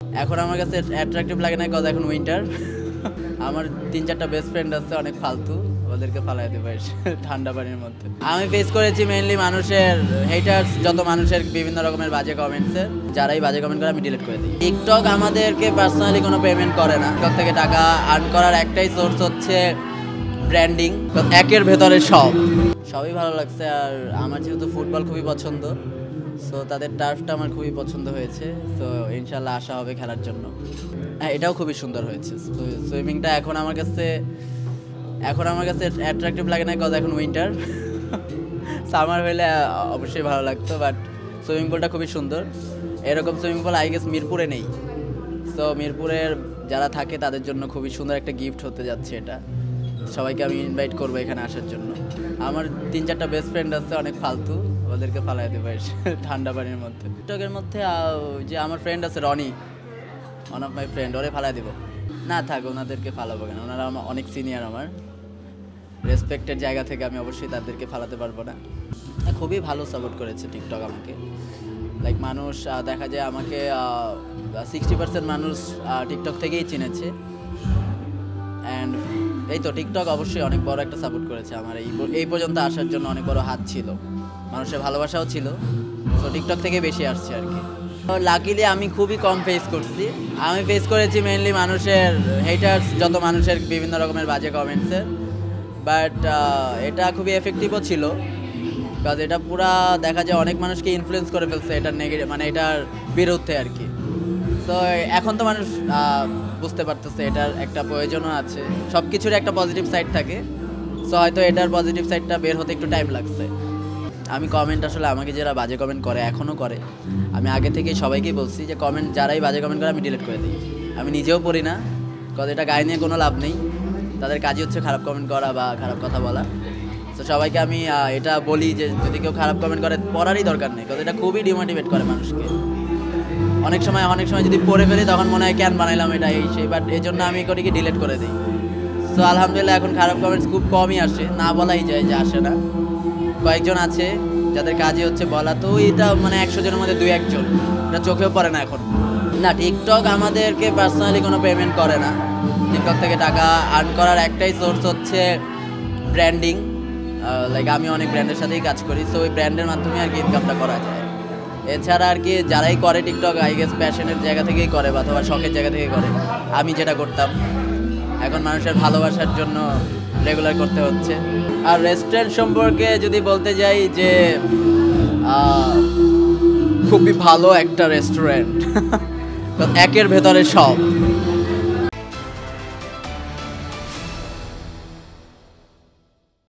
এখন আমার কাছে অ্যাট্রাকটিভ লাগে না, কজ এখন উইন্টার। আমার 3-4টা বেস্ট ফ্রেন্ড আছে অনেক ফালতু, ওদেরকে ফালাই দেবে ঠান্ডা পানির মধ্যে। আমি ফেস করেছি মেইনলি মানুষের হেটার্স, যত মানুষের বিভিন্ন রকমের বাজে কমেন্টসের, যারাই বাজে কমেন্ট করে আমি ডিলিট করে দিই। টিকটক আমাদেরকে পার্সোনালি কোনো পেমেন্ট করে না। টিকটক থেকে টাকা আর্ন করার একটাই সোর্স হচ্ছে ব্র্যান্ডিং। একের ভেতরে সবই ভালো লাগছে। আর আমার যেহেতু ফুটবল খুবই পছন্দ, সো তাদের টার্ফটা আমার খুবই পছন্দ হয়েছে। সো ইনশাল্লাহ আশা হবে খেলার জন্য। হ্যাঁ, এটাও খুবই সুন্দর হয়েছে। সুইমিংটা এখন আমার কাছে অ্যাট্রাকটিভ লাগে না, কজ এখন উইন্টার। সামার হলে অবশ্যই ভালো লাগতো, বাট সুইমিং পুলটা খুবই সুন্দর। এরকম সুইমিং পুল আই গেস মিরপুরে নেই। সো মিরপুরের যারা থাকে তাদের জন্য খুবই সুন্দর একটা গিফট হতে যাচ্ছে এটা। সবাইকে আমি ইনভাইট করবো এখানে আসার জন্য। আমার 3-4টা বেস্ট ফ্রেন্ড আছে অনেক ফালতু, ওদেরকে ফালাই দেবে ঠান্ডা পানির মধ্যে। টিকটকের মধ্যে যে আমার ফ্রেন্ড আছে Roni, one of my friend, ওরে ফালাই দিব না। থাক, ওনাদেরকে ফালাবো কেন? ওনারা আমার অনেক সিনিয়র, আমার রেসপেক্টের জায়গা থেকে আমি অবশ্যই তাদেরকে ফালাতে পারবো না। খুবই ভালো সাপোর্ট করেছে টিকটক আমাকে। লাইক মানুষ দেখা যায় আমাকে 60% মানুষ টিকটক থেকেই চিনেছে। অ্যান্ড এই তো টিকটক অবশ্যই অনেক বড় একটা সাপোর্ট করেছে আমার এই পর্যন্ত আসার জন্য। অনেক বড় হাত ছিল, মানুষের ভালোবাসাও ছিল। তো টিকটক থেকে বেশি আসছে আর কি। লাকিলি আমি খুবই কম ফেস করছি। আমি ফেস করেছি মেইনলি মানুষের হেটার্স, যত মানুষের বিভিন্ন রকমের বাজে কমেন্টসের। বাট এটা খুবই এফেক্টিভও ছিল, কাজ এটা পুরা দেখা যায় অনেক মানুষকে ইনফ্লুয়েন্স করে ফেলছে এটার নেগেটিভ, মানে এটার বিরুদ্ধে আর কি। সো এখন তো মানুষ বুঝতে পারতেছে এটার একটা প্রয়োজনও আছে। সব কিছুর একটা পজিটিভ সাইড থাকে। সো হয়তো এটার পজিটিভ সাইডটা বের হতে একটু টাইম লাগছে। আমি কমেন্ট আসলে আমাকে যারা বাজে কমেন্ট করে, এখনও করে, আমি আগে থেকেই সবাইকেই বলছি যে কমেন্ট যারাই বাজে কমেন্ট করে আমি ডিলিট করে দিই। আমি নিজেও পড়ি না, কারণ এটা গায়ে নিয়ে কোনো লাভ নেই। তাদের কাজই হচ্ছে খারাপ কমেন্ট করা বা খারাপ কথা বলা। তো সবাইকে আমি এটা বলি যে যদি কেউ খারাপ কমেন্ট করে পড়ারই দরকার নেই, কারণ এটা খুবই ডিমোটিভেট করে মানুষকে। অনেক সময় যদি পড়ে ফেলি তখন মনে হয় কেন বানাইলাম এটা এই সেই, বাট এই জন্য আমি করি কি ডিলিট করে দিই। সো আলহামদুলিল্লাহ এখন খারাপ কমেন্টস খুব কমই আসে, না বলাই যায় যে আসে না। কয়েকজন আছে যাদের কাজই হচ্ছে বলা, তো এটা মানে 100 জনের মধ্যে 2-1 জন, এটা চোখেও পড়ে না এখন। না, টিকটক আমাদেরকে পার্সোনালি কোনো পেমেন্ট করে না। টিকটক থেকে টাকা আর্ন করার একটাই সোর্স হচ্ছে ব্র্যান্ডিং। লাইক আমি অনেক ব্র্যান্ডের সাথেই কাজ করি, সো ওই ব্র্যান্ডের মাধ্যমে আর কি ইনকামটা করা যায়। এছাড়া আর কি যারাই করে টিকটক আই গেস প্যাশনের জায়গা থেকেই করে বা অথবা শখের জায়গা থেকে করে। আমি যেটা করতাম এখন মানুষের ভালোবাসার জন্য রেগুলার করতে হচ্ছে। আর রেস্টুরেন্ট সম্পর্কে যদি বলতে যাই যে খুবই ভালো একটা রেস্টুরেন্ট, একের ভেতরে সব।